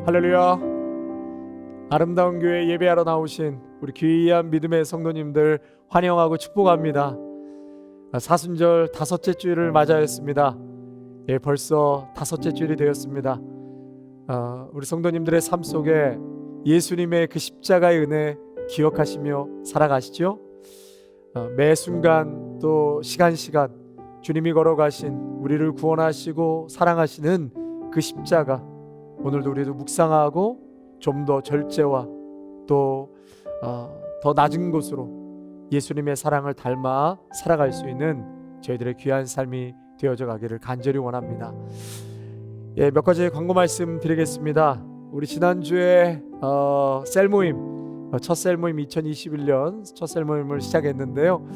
할렐루야. 아름다운 교회 예배하러 나오신 우리 귀한 믿음의 성도님들 환영하고 축복합니다. 사순절 다섯째 주일을 맞이하였습니다. 벌써 다섯째 주일이 되었습니다. 우리 성도님들의 삶 속에 예수님의 그 십자가의 은혜 기억하시며 살아가시죠? 매 순간 또 시간 주님이 걸어가신 우리를 구원하시고 사랑하시는 그 십자가, 오늘도 우리도 묵상하고 좀 더 절제와 또 더 낮은 곳으로 예수님의 사랑을 닮아 살아갈 수 있는 저희들의 귀한 삶이 되어져 가기를 간절히 원합니다. 몇 가지 광고 말씀 드리겠습니다. 우리 지난주에 셀모임, 첫 셀모임 2021년 첫 셀모임을 시작했는데요.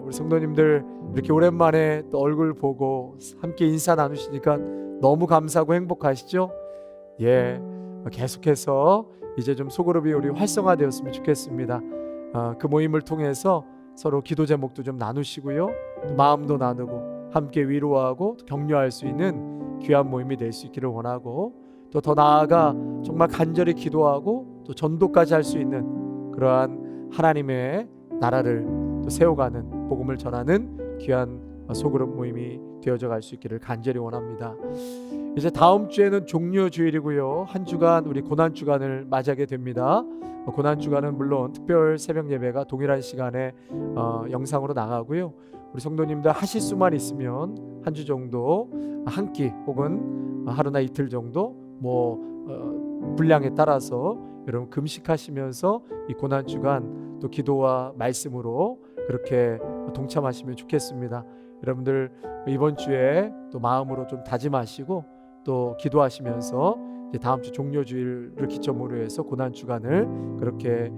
우리 성도님들 이렇게 오랜만에 또 얼굴 보고 함께 인사 나누시니까 너무 감사하고 행복하시죠? 계속해서 이제 좀 소그룹이 우리 활성화되었으면 좋겠습니다. 그 모임을 통해서 서로 기도 제목도 좀 나누시고요, 또 마음도 나누고 함께 위로하고 격려할 수 있는 귀한 모임이 될 수 있기를 원하고, 또 더 나아가 정말 간절히 기도하고 또 전도까지 할 수 있는 그러한 하나님의 나라를 또 세워가는, 복음을 전하는 귀한 소그룹 모임이 되어져 갈 수 있기를 간절히 원합니다. 이제 다음 주에는 종료 주일이고요, 한 주간 우리 고난 주간을 맞이하게 됩니다. 고난 주간은 물론 특별 새벽 예배가 동일한 시간에 영상으로 나가고요, 우리 성도님들 하실 수만 있으면 한 주 정도, 한 끼 혹은 하루나 이틀 정도 분량에 따라서 여러분 금식하시면서 이 고난 주간 또 기도와 말씀으로 그렇게 동참하시면 좋겠습니다. 여러분들 이번 주에 또 마음으로 좀 다짐하시고 또 기도하시면서 이제 다음 주 종료주일을 기점으로 해서 고난 주간을 그렇게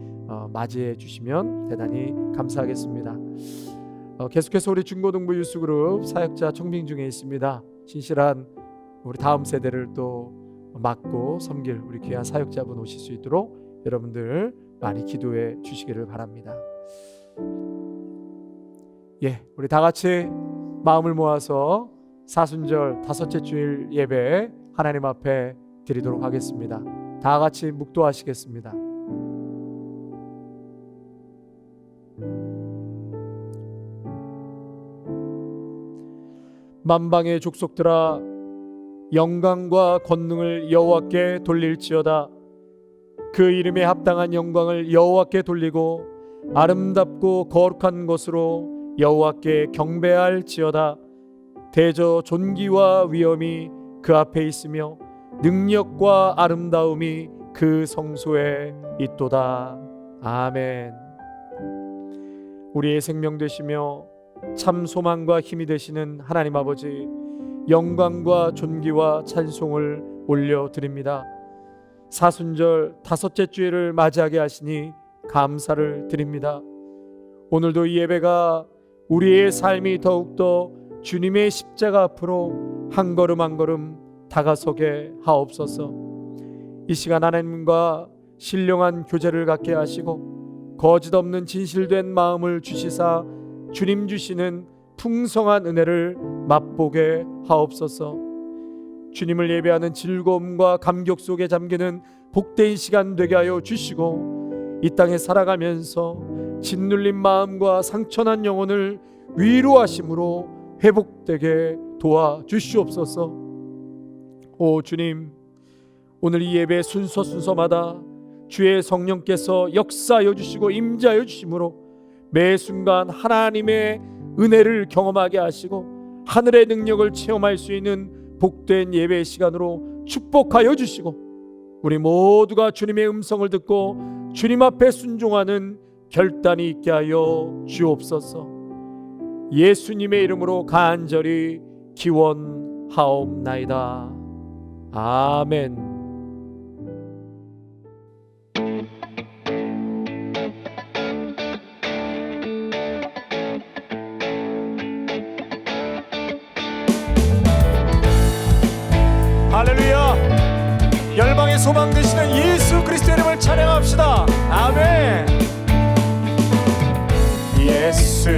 맞이해 주시면 대단히 감사하겠습니다. 계속해서 우리 중고등부 유스그룹 사역자 청빙 중에 있습니다. 신실한 우리 다음 세대를 또 맡고 섬길 우리 귀한 사역자분 오실 수 있도록 여러분들 많이 기도해 주시기를 바랍니다. 우리 다 같이 마음을 모아서 사순절 다섯째 주일 예배 하나님 앞에 드리도록 하겠습니다. 다 같이 묵도하시겠습니다. 만방의 족속들아, 영광과 권능을 여호와께 돌릴지어다. 그 이름에 합당한 영광을 여호와께 돌리고 아름답고 거룩한 것으로 여호와께 경배할지어다. 대저 존귀와 위엄이 그 앞에 있으며 능력과 아름다움이 그 성소에 있도다. 아멘. 우리의 생명 되시며 참 소망과 힘이 되시는 하나님 아버지, 영광과 존귀와 찬송을 올려드립니다. 사순절 다섯째 주일을 맞이하게 하시니 감사를 드립니다. 오늘도 이 예배가 우리의 삶이 더욱더 주님의 십자가 앞으로 한 걸음 한 걸음 다가서게 하옵소서. 이 시간 하나님과 신령한 교제를 갖게 하시고 거짓 없는 진실된 마음을 주시사 주님 주시는 풍성한 은혜를 맛보게 하옵소서. 주님을 예배하는 즐거움과 감격 속에 잠기는 복된 시간 되게 하여 주시고, 이 땅에 살아가면서 짓눌린 마음과 상처난 영혼을 위로하심으로 회복되게 도와주시옵소서. 오 주님, 오늘 이 예배 순서마다 주의 성령께서 역사하여 주시고 임재하여 주심으로 매 순간 하나님의 은혜를 경험하게 하시고 하늘의 능력을 체험할 수 있는 복된 예배 시간으로 축복하여 주시고, 우리 모두가 주님의 음성을 듣고 주님 앞에 순종하는 결단이 있게 하여 주옵소서. 예수님의 이름으로 간절히 기원하옵나이다. 아멘. 할렐루야. 열방의 소망 되시는 예수 그리스도의 이름을 찬양합시다. 아멘. 예수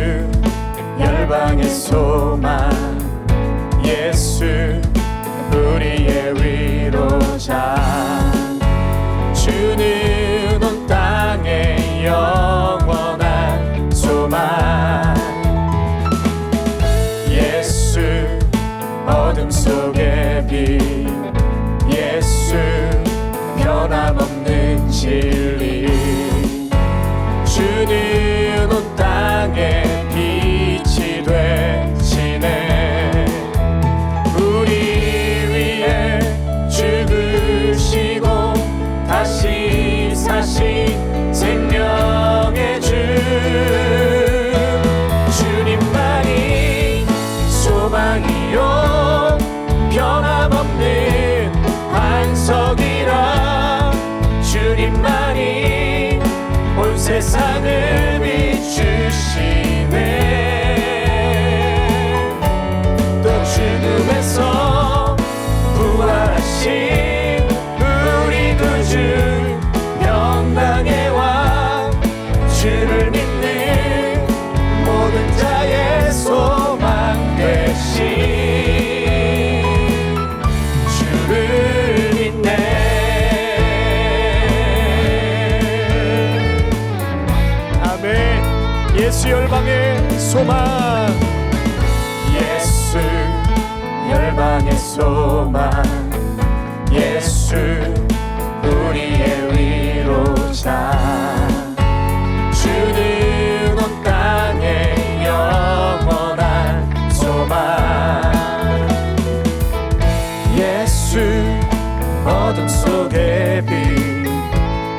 열방의 소망, 예수 우리의 위로자 주는 온 땅의 영원한 소망 예수 어둠 속의 빛 예수 변함없는 진리 주는 온 땅의 빛이 되시네 우리 위해 죽으시고 다시 사신 생명의 주 주님만이 소망이요 변함없는 반석이라 주님만이 온 세상을 비추시네 또 죽음에서 부활하신 우리 구주 평강의 왕 주를 믿는 모든 자의 소망 되신 주를 믿네 아멘 예수 열방의 소망 예수 열방의 소망 예수 우리의 위로자 주는 온 땅의 영원한 소망 예수 어둠 속의 빛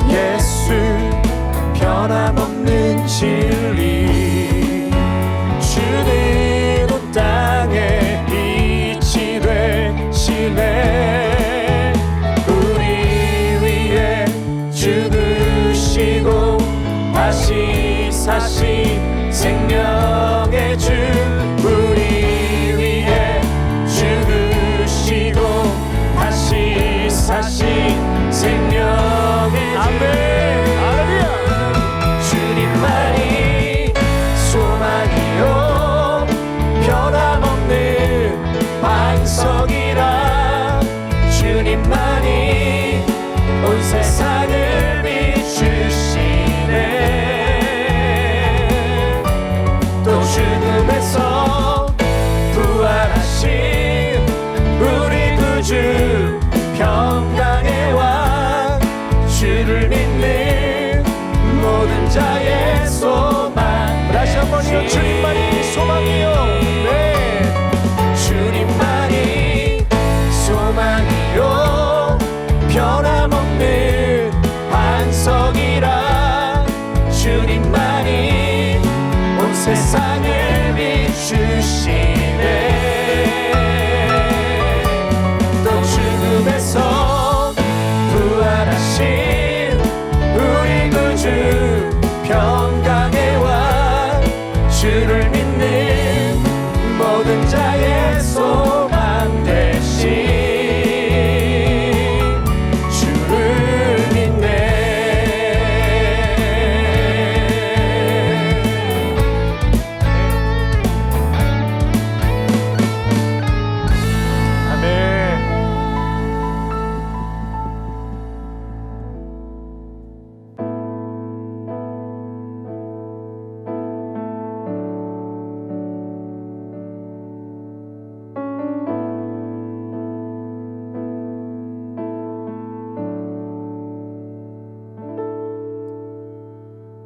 예수 변함없는 진리 주는 온 땅의 빛이 되시네 우리 위해 죽으시고 다시 사신 생명의 주 우리 위해 죽으시고 다시 사신 생명의 주 할렐루야 주님만이 소망이요 변함없는 반석이라 주님만이 온 세상을 비추시네 또 죽음에서 부활하신 우리 구주 평강의 왕 주를 믿는 모든 자의 소망 다시 한번요 주님만이 소망이요 네 주님만이 소망이요 변함없는 반석이라 주님만이 온 세상을 비추시네 또 죽음에서 부활하신 우리 구주 평강의 왕 주를 믿는 모든 자의 소망 되신 주를 믿네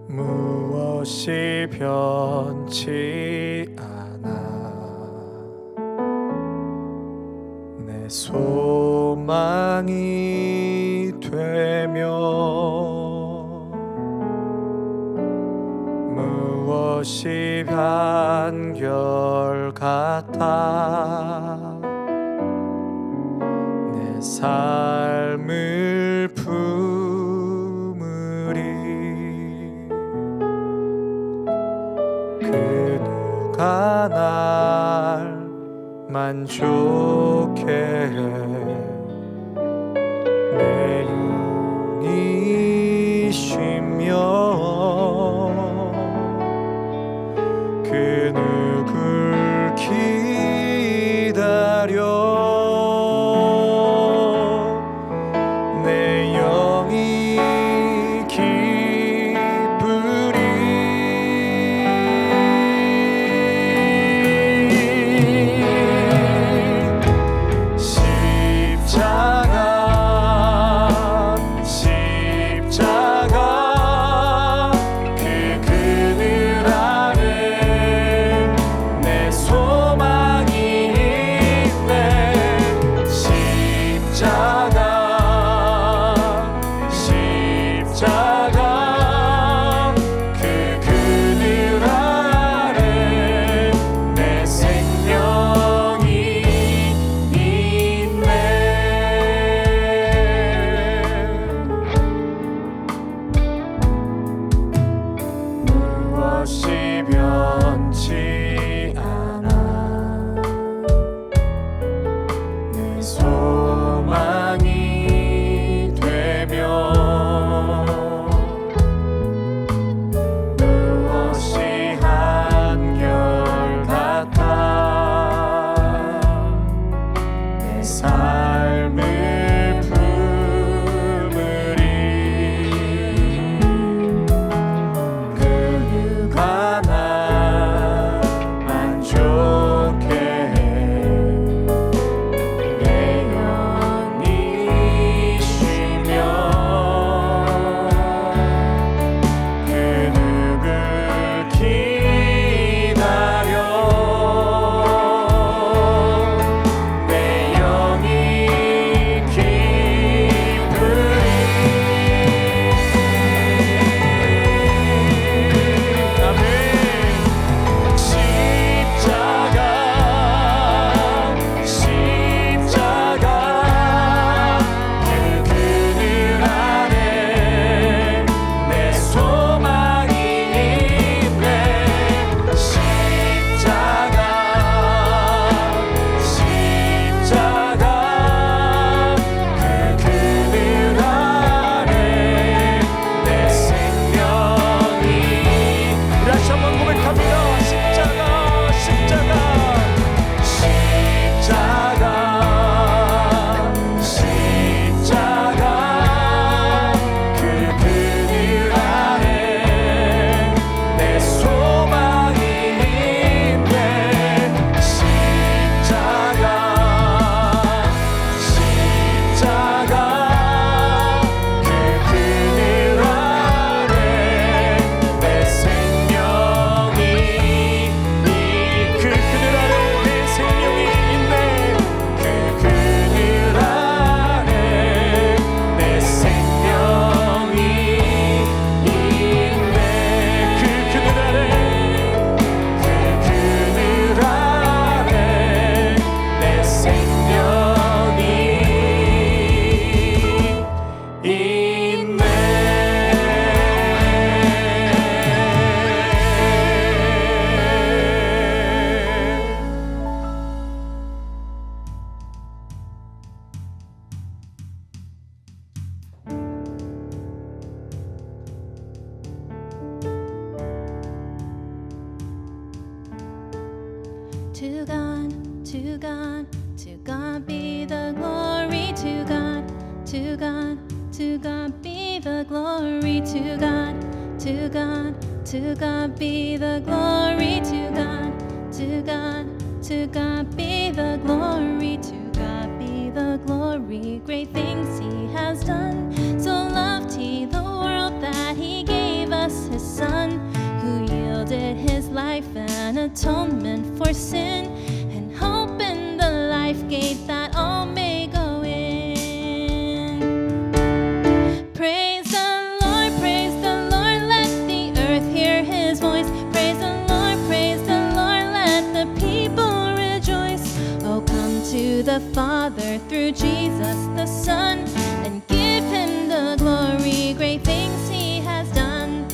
무엇이 변치 않아 내 소망이 되며 무엇이 한결같아 내 삶을 품으리 그 누가 날 만족해 내 영이 쉬며 그 누굴 기다려 To God be the glory, to God, to God, to God be the glory, to God, to God, to God be the glory, to God be the glory. Great things He has done. So loved He the world that He gave us His Son, who yielded His life an atonement for sin, and hope in the life gate that all may go in. Praise the Lord, let the earth hear His voice. Praise the Lord, let the people rejoice. Oh, come to the Father through Jesus the Son, and give Him the glory. Great things He has done.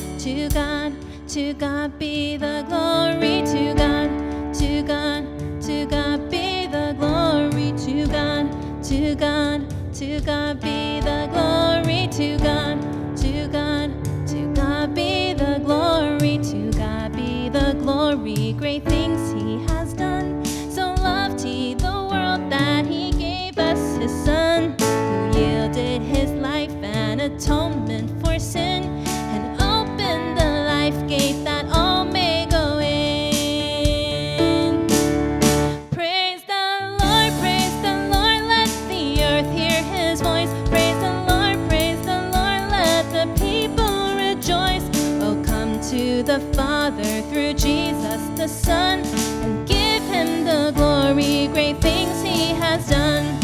To God be the glory. To God, to God, to God be the glory. To God, to God, to God be the glory. To God, to God, to God be the glory. To God be the glory. Great things He has done. So loved He the world that He gave us His Son, who yielded His life an atonement for sin, and opened the life gate that all may go in. Praise the Lord, let the earth hear His voice. Praise the Lord, let the people rejoice. Oh, come to the Father through Jesus the Son, and give Him the glory. Great things He has done.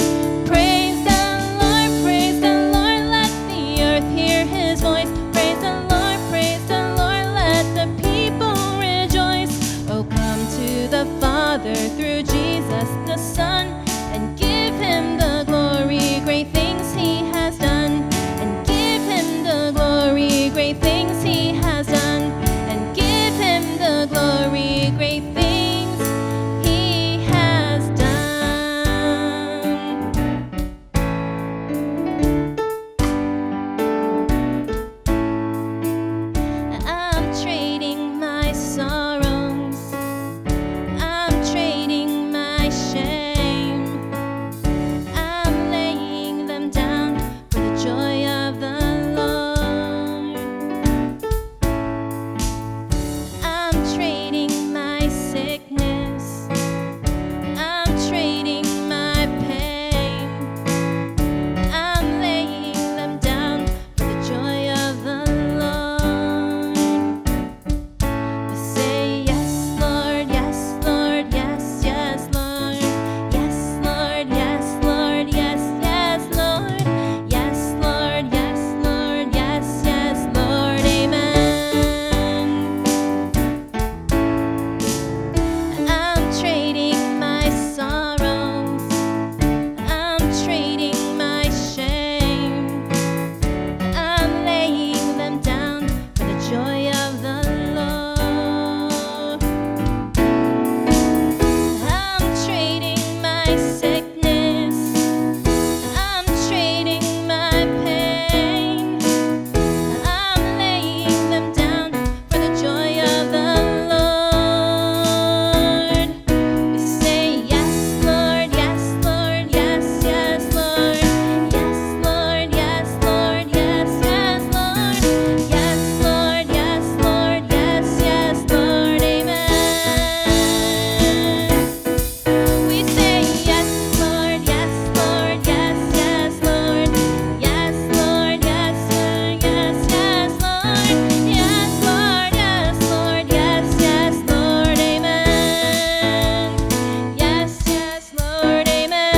Praise the Lord, let the earth hear His voice. Praise the Lord, let the people rejoice. Oh, come to the Father through Jesus the Son, and give Him the glory. Great things He has done, and give Him the glory. Great things He has done, and give Him the glory. Great things He has done. I'm trading my sorrows, I'm trading my shame, I'm laying them down for the joy of the Lord. I'm trading my sickness, I'm trading my pain, I'm laying them down for the joy of the Lord. We say yes, Lord, yes, Lord, yes, yes, Lord. Yes, Lord, yes, Lord, yes, yes, Lord. Yes, Lord, yes, Lord, yes, yes, Lord. Amen. I'm trading my sorrows, I'm trading my shame, I'm laying them down for the joy of the Lord. I'm trading my sickness, I'm trading my pain, I'm laying them down for the joy of the Lord. We say yes, Lord, yes, Lord, yes, yes, Lord. Yes, Lord, yes, Lord, yes, yes, Lord. Yes, Lord, yes, Lord, yes, yes, Lord. Amen. We say yes, Lord, yes, Lord, yes, yes, Lord. Yes, Lord, yes, Lord, yes, yes, Lord. Yes, Lord, yes, Lord, yes, yes, Lord. Amen. Yes, yes, Lord. Amen.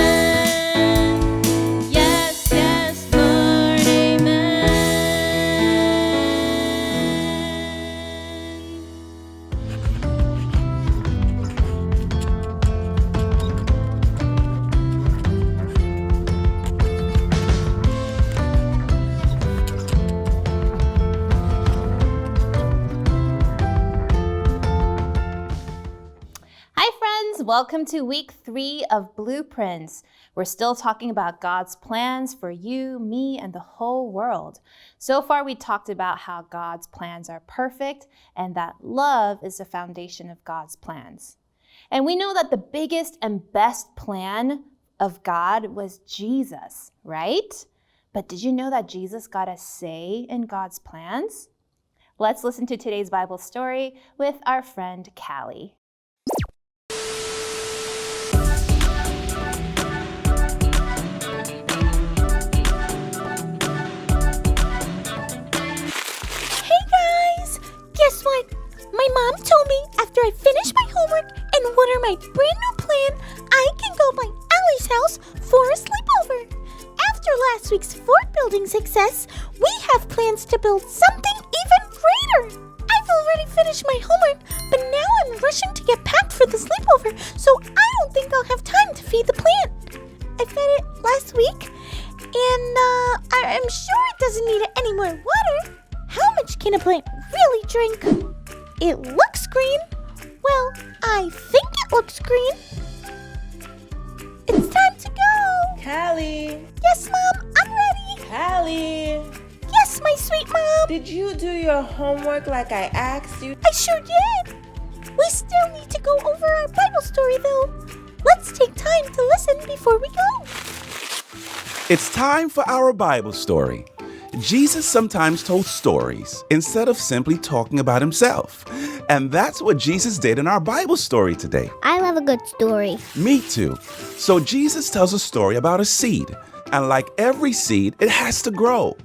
Yes, yes, Lord. Amen. Hi friends, welcome to week 3 of Blueprints. We're still talking about God's plans for you, me, and the whole world. So far we talked about how God's plans are perfect and that love is the foundation of God's plans. And we know that the biggest and best plan of God was Jesus, right? But did you know that Jesus got a say in God's plans? Let's listen to today's Bible story with our friend Callie. Hey guys! Guess what? My mom told me after I finish my homework and water my brand new plant, I can go by Allie's house for a sleepover. After last week's fort building success, we have plans to build something even greater. I've already finished my homework, but now I'm rushing to get packed for the sleepover, so I don't think I'll have time to feed the plant. I fed it last week, and I'm sure it doesn't need any more water. How much can a plant really drink? It looks green. Well, I think it looks green. It's time to go. Callie! Yes, Mom, I'm ready. Callie! Yes, my sweet Mom. Did you do your homework like I asked you? I sure did. We still need to go over our Bible story, though. Let's take time to listen before we go. It's time for our Bible story. Jesus sometimes told stories instead of simply talking about himself. And that's what Jesus did in our Bible story today. I love a good story. Me too. So Jesus tells a story about a seed. And like every seed, it has to grow.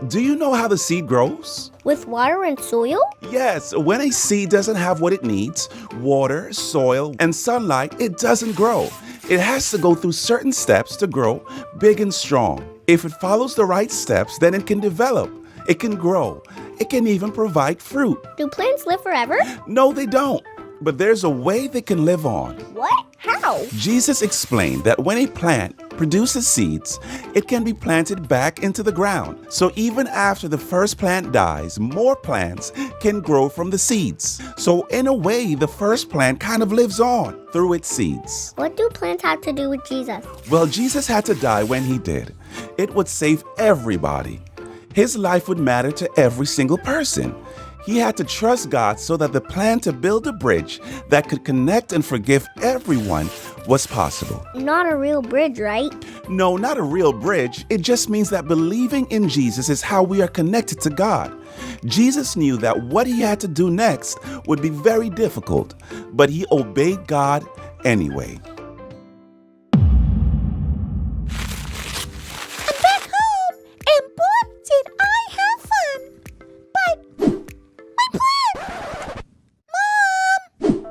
Do you know how the seed grows? With water and soil? Yes, when a seed doesn't have what it needs, water, soil, and sunlight, it doesn't grow. It has to go through certain steps to grow big and strong. If it follows the right steps, then it can develop, it can grow, it can even provide fruit. Do plants live forever? No, they don't. But there's a way they can live on. What? How? Jesus explained that when a plant produces seeds, it can be planted back into the ground. So even after the first plant dies, more plants can grow from the seeds. So in a way, the first plant kind of lives on through its seeds. What do plants have to do with Jesus? Well, Jesus had to die when he did. It would save everybody. His life would matter to every single person. He had to trust God so that the plan to build a bridge that could connect and forgive everyone was possible. Not a real bridge, right? No, not a real bridge. It just means that believing in Jesus is how we are connected to God. Jesus knew that what he had to do next would be very difficult, but he obeyed God anyway. I'm back home, and boy, did I have fun. But my plant! Mom!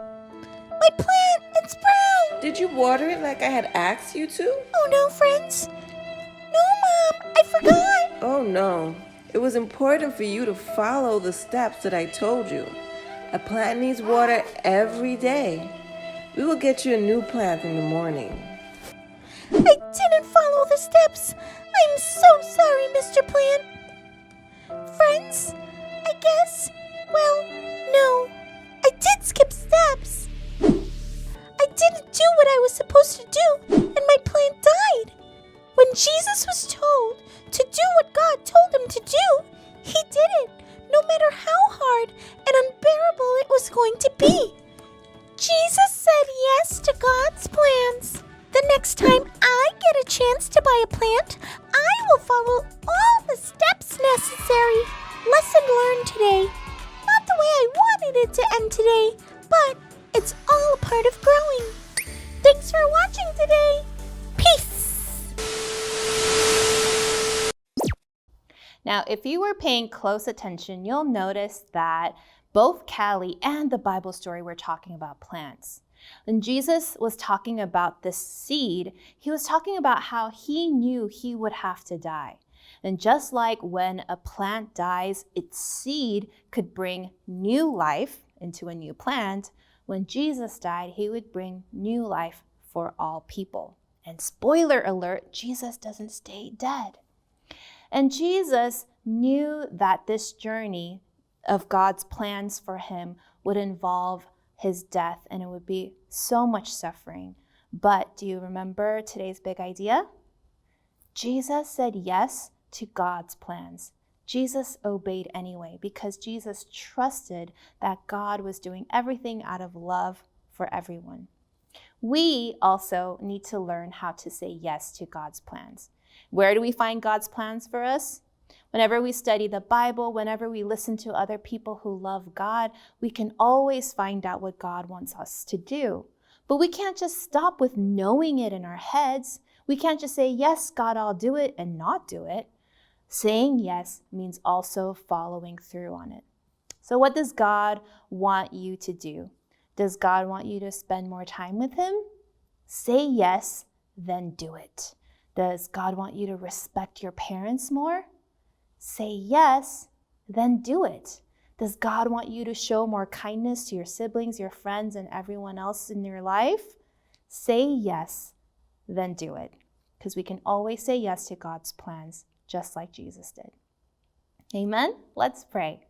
My plant, it's brown. Did you water it like I had asked you to? Oh no, friends. No, Mom, I forgot. Oh no. It was important for you to follow the steps that I told you. A plant needs water every day. We will get you a new plant in the morning. I didn't follow the steps. I'm so sorry, Mr. Plant. Friends, I guess, well, no. I did skip steps. I didn't do what I was supposed to do, and my plant died. When Jesus was told to do what God told him to do, he did it, no matter how hard and unbearable it was going to be. Jesus said yes to God's plans. The next time I get a chance to buy a plant, I will follow all the steps necessary. Lesson learned today. Not the way I wanted it to end today, but it's all a part of growing. Thanks for watching today. Peace. Now, if you were paying close attention, you'll notice that both Callie and the Bible story were talking about plants. When Jesus was talking about this seed, he was talking about how he knew he would have to die. And just like when a plant dies, its seed could bring new life into a new plant, when Jesus died, he would bring new life for all people. And spoiler alert, Jesus doesn't stay dead. And Jesus knew that this journey of God's plans for him would involve his death, and it would be so much suffering. But do you remember today's big idea? Jesus said yes to God's plans. Jesus obeyed anyway because Jesus trusted that God was doing everything out of love for everyone. We also need to learn how to say yes to God's plans. Where do we find God's plans for us? Whenever we study the Bible, whenever we listen to other people who love God, we can always find out what God wants us to do. But we can't just stop with knowing it in our heads. We can't just say, yes, God, I'll do it, and not do it. Saying yes means also following through on it. So what does God want you to do? Does God want you to spend more time with Him? Say yes, then do it. Does God want you to respect your parents more? Say yes, then do it. Does God want you to show more kindness to your siblings, your friends, and everyone else in your life? Say yes, then do it. Because we can always say yes to God's plans, just like Jesus did. Amen? Let's pray.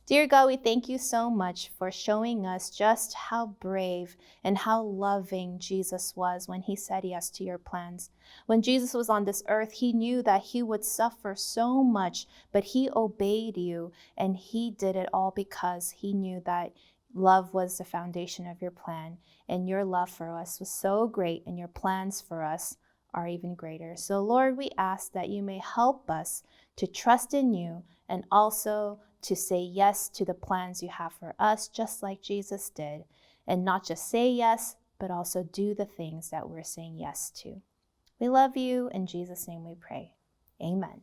Dear God, we thank you so much for showing us just how brave and how loving Jesus was when he said yes to your plans. When Jesus was on this earth, he knew that he would suffer so much, but he obeyed you, and he did it all because he knew that love was the foundation of your plan, and your love for us was so great, and your plans for us are even greater. So Lord, we ask that you may help us to trust in you and also to say yes to the plans you have for us, just like Jesus did, and not just say yes, but also do the things that we're saying yes to. We love you. In Jesus' name we pray. Amen.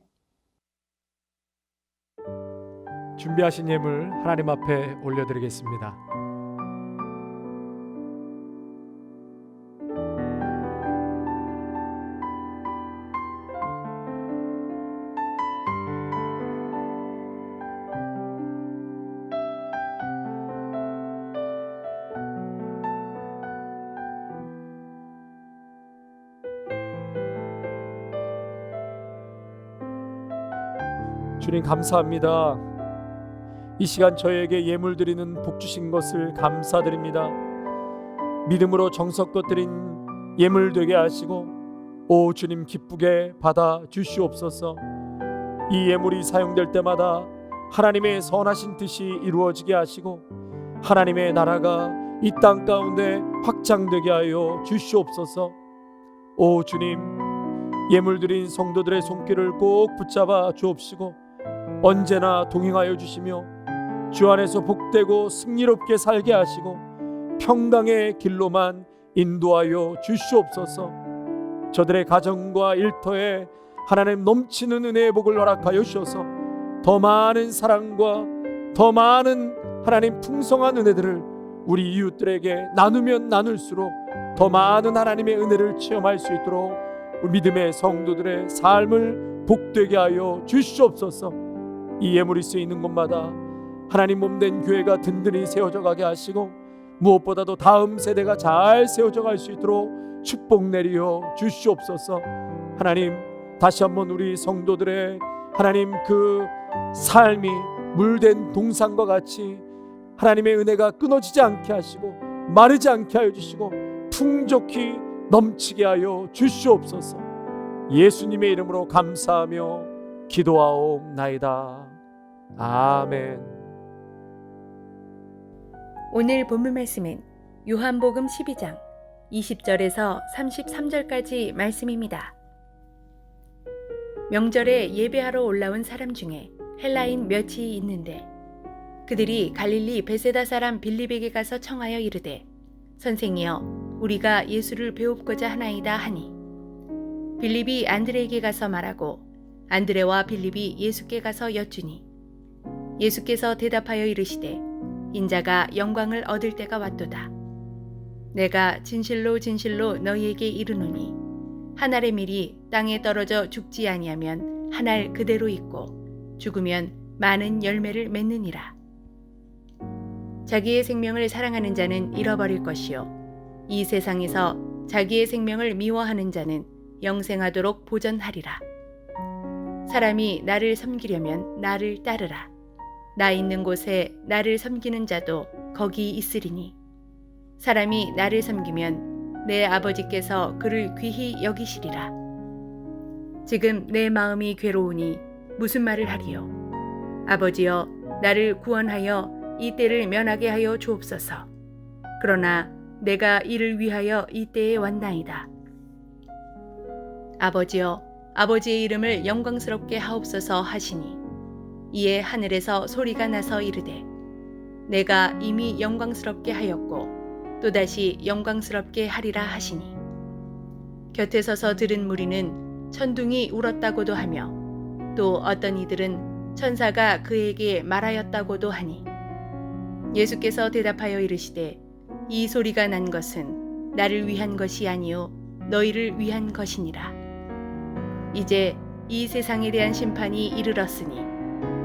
준비하신 예물 하나님 앞에 올려드리겠습니다. 주님 감사합니다. 이 시간 저에게 예물 드리는 복 주신 것을 감사드립니다. 믿음으로 정성껏 드린 예물 되게 하시고 오 주님 기쁘게 받아 주시옵소서. 이 예물이 사용될 때마다 하나님의 선하신 뜻이 이루어지게 하시고 하나님의 나라가 이 땅 가운데 확장되게 하여 주시옵소서. 오 주님 예물 드린 성도들의 손길을 꼭 붙잡아 주옵시고 언제나 동행하여 주시며 주 안에서 복되고 승리롭게 살게 하시고 평강의 길로만 인도하여 주시옵소서. 저들의 가정과 일터에 하나님 넘치는 은혜의 복을 허락하여 주셔서 더 많은 사랑과 더 많은 하나님 풍성한 은혜들을 우리 이웃들에게 나누면 나눌수록 더 많은 하나님의 은혜를 체험할 수 있도록 믿음의 성도들의 삶을 복되게 하여 주시옵소서. 이 예물이 쓰이는 곳마다 하나님 몸된 교회가 든든히 세워져 가게 하시고 무엇보다도 다음 세대가 잘 세워져 갈 수 있도록 축복 내리어 주시옵소서. 하나님 다시 한번 우리 성도들의 하나님 그 삶이 물된 동산과 같이 하나님의 은혜가 끊어지지 않게 하시고 마르지 않게 하여 주시고 풍족히 넘치게 하여 주시옵소서. 예수님의 이름으로 감사하며 기도하옵나이다. 아멘. 오늘 본문 말씀은 요한복음 12장 20절에서 33절까지 말씀입니다. 명절에 예배하러 올라온 사람 중에 헬라인 몇이 있는데 그들이 갈릴리 베세다 사람 빌립에게 가서 청하여 이르되 선생이여 우리가 예수를 배웁고자 하나이다 하니 빌립이 안드레에게 가서 말하고 안드레와 빌립이 예수께 가서 여쭈니 예수께서 대답하여 이르시되 인자가 영광을 얻을 때가 왔도다. 내가 진실로 진실로 너희에게 이르노니 한 알의 밀이 땅에 떨어져 죽지 아니하면 한 알 그대로 있고 죽으면 많은 열매를 맺느니라. 자기의 생명을 사랑하는 자는 잃어버릴 것이요 이 세상에서 자기의 생명을 미워하는 자는 영생하도록 보전하리라. 사람이 나를 섬기려면 나를 따르라. 나 있는 곳에 나를 섬기는 자도 거기 있으리니 사람이 나를 섬기면 내 아버지께서 그를 귀히 여기시리라. 지금 내 마음이 괴로우니 무슨 말을 하리요? 아버지여 나를 구원하여 이 때를 면하게 하여 주옵소서. 그러나 내가 이를 위하여 이 때에 왔나이다. 아버지여 아버지의 이름을 영광스럽게 하옵소서 하시니 이에 하늘에서 소리가 나서 이르되 내가 이미 영광스럽게 하였고 또다시 영광스럽게 하리라 하시니 곁에 서서 들은 무리는 천둥이 울었다고도 하며 또 어떤 이들은 천사가 그에게 말하였다고도 하니 예수께서 대답하여 이르시되 이 소리가 난 것은 나를 위한 것이 아니요 너희를 위한 것이니라. 이제 이 세상에 대한 심판이 이르렀으니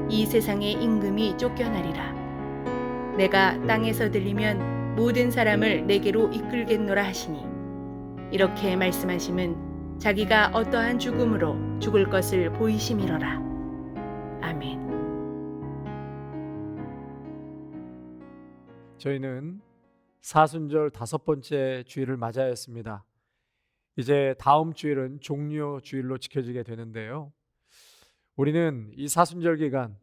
이 세상의 임금이 쫓겨나리라. 내가 땅에서 들리면 모든 사람을 내게로 이끌겠노라 하시니 이렇게 말씀하심은 자기가 어떠한 죽음으로 죽을 것을 보이심이로라. 아멘. 저희는 사순절 5번째 주일을 맞이하였습니다. 이제 다음 주일은 종료 주일로 지켜지게 되는데요. 우리는 이 사순절 기간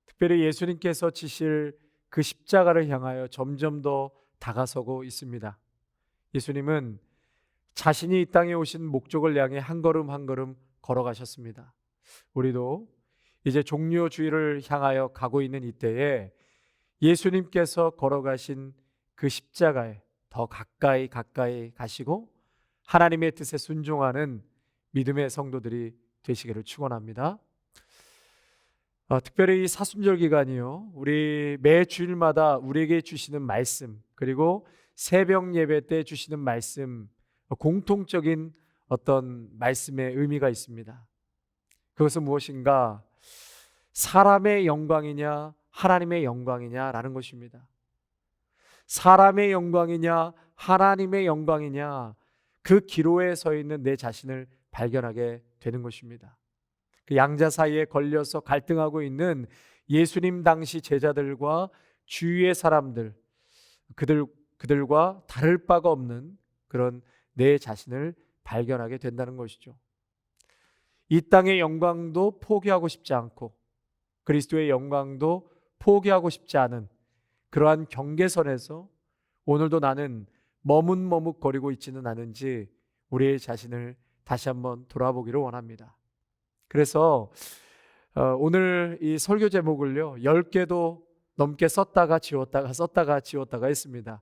특별히 예수님께서 지실 그 십자가를 향하여 점점 더 다가서고 있습니다. 예수님은 자신이 이 땅에 오신 목적을 향해 한 걸음 한 걸음 걸어가셨습니다. 우리도 이제 종료 주일을 향하여 가고 있는 이때에 예수님께서 걸어가신 그 십자가에 더 가까이 가시고 하나님의 뜻에 순종하는 믿음의 성도들이 되시기를 축원합니다. 특별히 이 사순절 기간이요, 우리 매 주일마다 우리에게 주시는 말씀, 그리고 새벽 예배 때 주시는 말씀, 공통적인 어떤 말씀의 의미가 있습니다. 그것은 무엇인가? 사람의 영광이냐 하나님의 영광이냐라는 것입니다. 사람의 영광이냐 하나님의 영광이냐, 그 기로에 서 있는 내 자신을 발견하게 되는 것입니다. 그 양자 사이에 걸려서 갈등하고 있는 예수님 당시 제자들과 주위의 사람들, 그들과 다를 바가 없는 그런 내 자신을 발견하게 된다는 것이죠. 이 땅의 영광도 포기하고 싶지 않고 그리스도의 영광도 포기하고 싶지 않은 그러한 경계선에서 오늘도 나는 머뭇머뭇거리고 있지는 않은지 우리의 자신을 다시 한번 돌아보기를 원합니다. 그래서 오늘 이 설교 제목을요 10개도 넘게 썼다가 지웠다가 했습니다.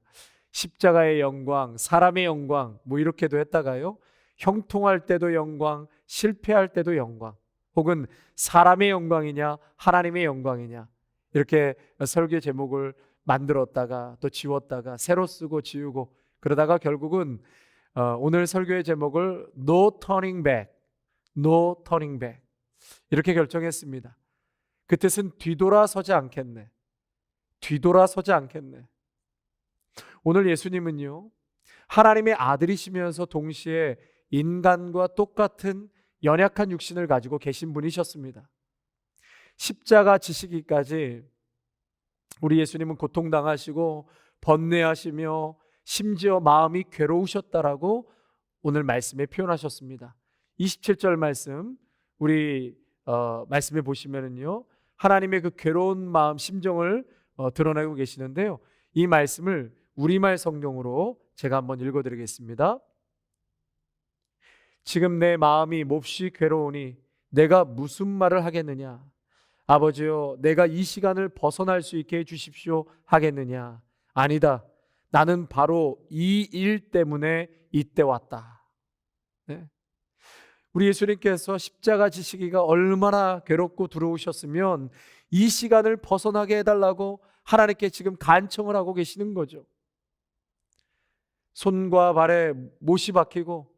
십자가의 영광, 사람의 영광 뭐 이렇게도 했다가요, 형통할 때도 영광, 실패할 때도 영광, 혹은 사람의 영광이냐 하나님의 영광이냐, 이렇게 설교 제목을 만들었다가 또 지웠다가 새로 쓰고 지우고, 그러다가 결국은 오늘 설교의 제목을 No Turning Back, No Turning Back 이렇게 결정했습니다. 그 뜻은 뒤돌아서지 않겠네, 뒤돌아서지 않겠네. 오늘 예수님은요 하나님의 아들이시면서 동시에 인간과 똑같은 연약한 육신을 가지고 계신 분이셨습니다. 십자가 지시기까지 우리 예수님은 고통당하시고 번뇌하시며 심지어 마음이 괴로우셨다라고 오늘 말씀에 표현하셨습니다. 27절 말씀 우리 말씀에 보시면은요 하나님의 그 괴로운 마음 심정을 드러내고 계시는데요, 이 말씀을 우리말 성경으로 제가 한번 읽어드리겠습니다. 지금 내 마음이 몹시 괴로우니 내가 무슨 말을 하겠느냐? 아버지여, 내가 이 시간을 벗어날 수 있게 해주십시오 하겠느냐? 아니다, 나는 바로 이 일 때문에 이때 왔다. 네. 우리 예수님께서 십자가 지시기가 얼마나 괴롭고 두려우셨으면 이 시간을 벗어나게 해달라고 하나님께 지금 간청을 하고 계시는 거죠. 손과 발에 못이 박히고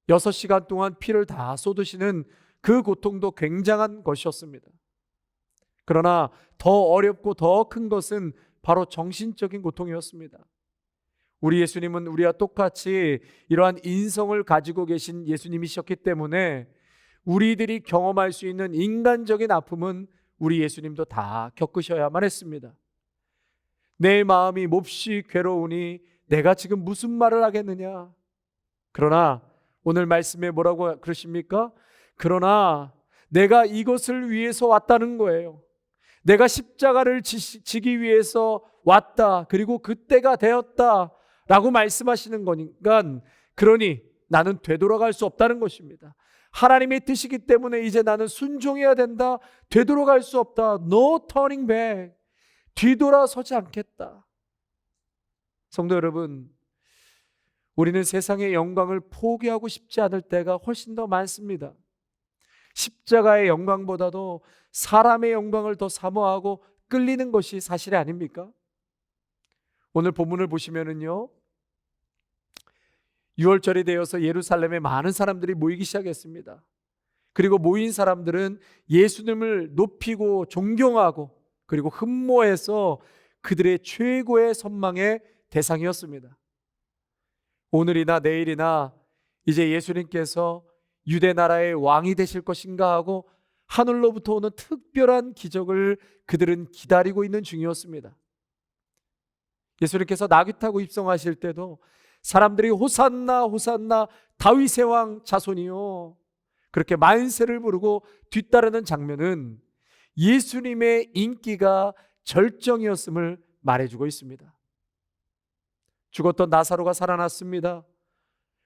6시간 동안 피를 다 쏟으시는 그 고통도 굉장한 것이었습니다. 그러나 더 어렵고 더 큰 것은 바로 정신적인 고통이었습니다. 우리 예수님은 우리와 똑같이 이러한 인성을 가지고 계신 예수님이셨기 때문에 우리들이 경험할 수 있는 인간적인 아픔은 우리 예수님도 다 겪으셔야만 했습니다. 내 마음이 몹시 괴로우니 내가 지금 무슨 말을 하겠느냐? 그러나 오늘 말씀에 뭐라고 그러십니까? 그러나 내가 이것을 위해서 왔다는 거예요. 내가 십자가를 지기 위해서 왔다, 그리고 그때가 되었다 라고 말씀하시는 거니까, 그러니 나는 되돌아갈 수 없다는 것입니다. 하나님의 뜻이기 때문에 이제 나는 순종해야 된다. 되돌아갈 수 없다. No turning back. 뒤돌아서지 않겠다. 성도 여러분, 우리는 세상의 영광을 포기하고 싶지 않을 때가 훨씬 더 많습니다. 십자가의 영광보다도 사람의 영광을 더 사모하고 끌리는 것이 사실이 아닙니까? 오늘 본문을 보시면은요, 6월절이 되어서 예루살렘에 많은 사람들이 모이기 시작했습니다. 그리고 모인 사람들은 예수님을 높이고 존경하고 그리고 흠모해서 그들의 최고의 선망의 대상이었습니다. 오늘이나 내일이나 이제 예수님께서 유대 나라의 왕이 되실 것인가 하고 하늘로부터 오는 특별한 기적을 그들은 기다리고 있는 중이었습니다. 예수님께서 나귀 타고 입성하실 때도 사람들이 호산나 호산나 다윗의 왕 자손이요, 그렇게 만세를 부르고 뒤따르는 장면은 예수님의 인기가 절정이었음을 말해주고 있습니다. 죽었던 나사로가 살아났습니다.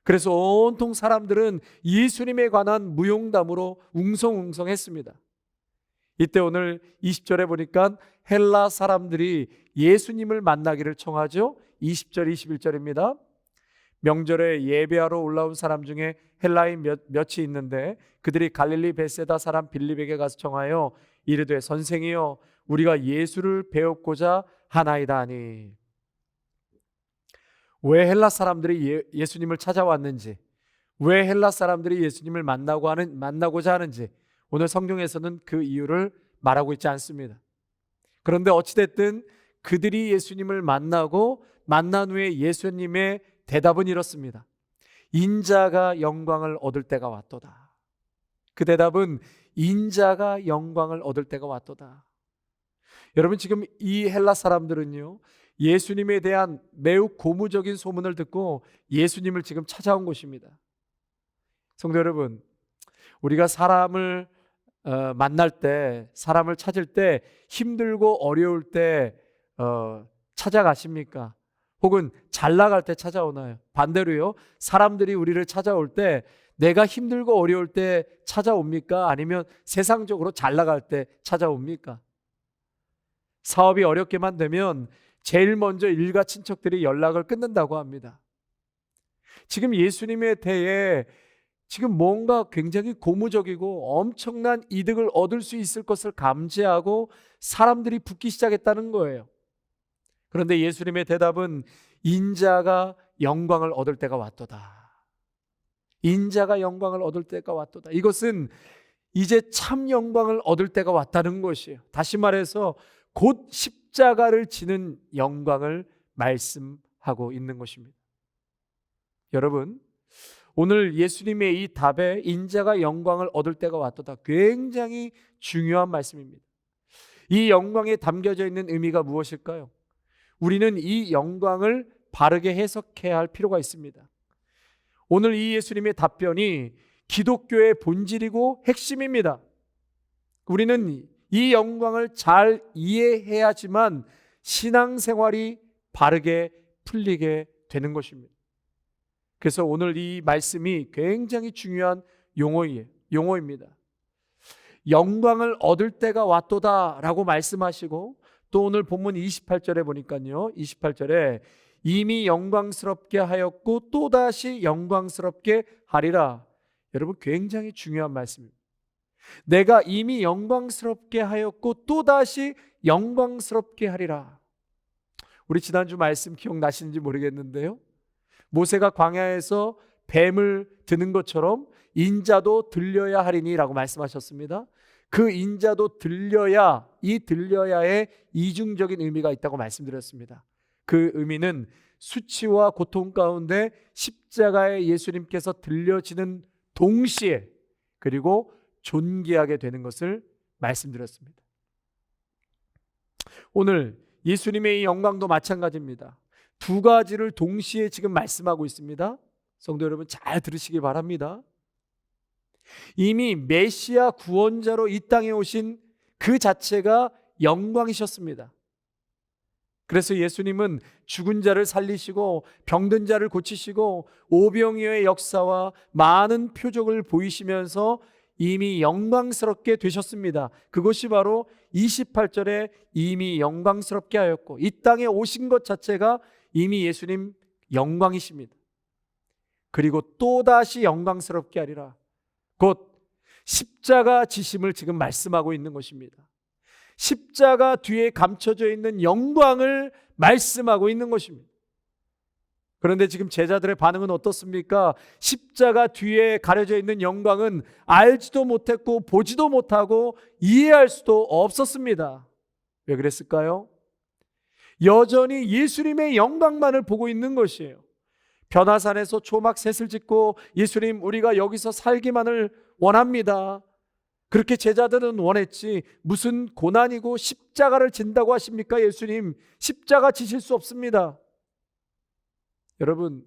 그래서 온통 사람들은 예수님에 관한 무용담으로 웅성웅성했습니다. 이때 오늘 20절에 보니까 헬라 사람들이 예수님을 만나기를 청하죠. 20절 21절입니다. 명절에 예배하러 올라온 사람 중에 헬라인 몇이 있는데 그들이 갈릴리 베세다 사람 빌립에게 가서 청하여 이르되 선생이여 우리가 예수를 배웠고자 하나이다 하니. 왜 헬라 사람들이 예수님을 찾아왔는지, 왜 헬라 사람들이 예수님을 만나고자 하는지 오늘 성경에서는 그 이유를 말하고 있지 않습니다. 그런데 어찌됐든 그들이 예수님을 만나고 만난 후에 예수님의 대답은 이렇습니다. 인자가 영광을 얻을 때가 왔도다. 그 대답은 인자가 영광을 얻을 때가 왔도다. 여러분, 지금 이 헬라 사람들은요, 예수님에 대한 매우 고무적인 소문을 듣고 예수님을 지금 찾아온 것입니다. 성도 여러분, 우리가 사람을 만날 때, 사람을 찾을 때 힘들고 어려울 때 찾아가십니까? 혹은 잘 나갈 때 찾아오나요? 반대로요, 사람들이 우리를 찾아올 때 내가 힘들고 어려울 때 찾아옵니까? 아니면 세상적으로 잘 나갈 때 찾아옵니까? 사업이 어렵게만 되면 제일 먼저 일가 친척들이 연락을 끊는다고 합니다. 지금 예수님에 대해 지금 뭔가 굉장히 고무적이고 엄청난 이득을 얻을 수 있을 것을 감지하고 사람들이 붙기 시작했다는 거예요. 그런데 예수님의 대답은 인자가 영광을 얻을 때가 왔도다. 인자가 영광을 얻을 때가 왔도다. 이것은 이제 참 영광을 얻을 때가 왔다는 것이에요. 다시 말해서 곧 십자가를 지는 영광을 말씀하고 있는 것입니다. 여러분, 오늘 예수님의 이 답에 인자가 영광을 얻을 때가 왔도다, 굉장히 중요한 말씀입니다. 이 영광에 담겨져 있는 의미가 무엇일까요? 우리는 이 영광을 바르게 해석해야 할 필요가 있습니다. 오늘 이 예수님의 답변이 기독교의 본질이고 핵심입니다. 우리는 이 영광을 잘 이해해야지만 신앙생활이 바르게 풀리게 되는 것입니다. 그래서 오늘 이 말씀이 굉장히 중요한 용어입니다. 영광을 얻을 때가 왔도다 라고 말씀하시고, 또 오늘 본문 28절에 보니까요, 28절에 이미 영광스럽게 하였고 또다시 영광스럽게 하리라. 여러분, 굉장히 중요한 말씀입니다. 내가 이미 영광스럽게 하였고 또다시 영광스럽게 하리라. 우리 지난주 말씀 기억나시는지 모르겠는데요, 모세가 광야에서 뱀을 드는 것처럼 인자도 들려야 하리니 라고 말씀하셨습니다. 그 인자도 들려야, 이 들려야의 이중적인 의미가 있다고 말씀드렸습니다. 그 의미는 수치와 고통 가운데 십자가에 예수님께서 들려지는 동시에 그리고 존귀하게 되는 것을 말씀드렸습니다. 오늘 예수님의 이 영광도 마찬가지입니다. 두 가지를 동시에 지금 말씀하고 있습니다. 성도 여러분, 잘 들으시기 바랍니다. 이미 메시아 구원자로 이 땅에 오신 그 자체가 영광이셨습니다. 그래서 예수님은 죽은 자를 살리시고 병든 자를 고치시고 오병이어의 역사와 많은 표적을 보이시면서 이미 영광스럽게 되셨습니다. 그것이 바로 28절에 이미 영광스럽게 하였고, 이 땅에 오신 것 자체가 이미 예수님 영광이십니다. 그리고 또다시 영광스럽게 하리라. 곧 십자가 지심을 지금 말씀하고 있는 것입니다. 십자가 뒤에 감춰져 있는 영광을 말씀하고 있는 것입니다. 그런데 지금 제자들의 반응은 어떻습니까? 십자가 뒤에 가려져 있는 영광은 알지도 못했고 보지도 못하고 이해할 수도 없었습니다. 왜 그랬을까요? 여전히 예수님의 영광만을 보고 있는 것이에요. 변화산에서 초막 셋을 짓고 예수님, 우리가 여기서 살기만을 원합니다. 그렇게 제자들은 원했지, 무슨 고난이고 십자가를 진다고 하십니까? 예수님, 십자가 지실 수 없습니다. 여러분,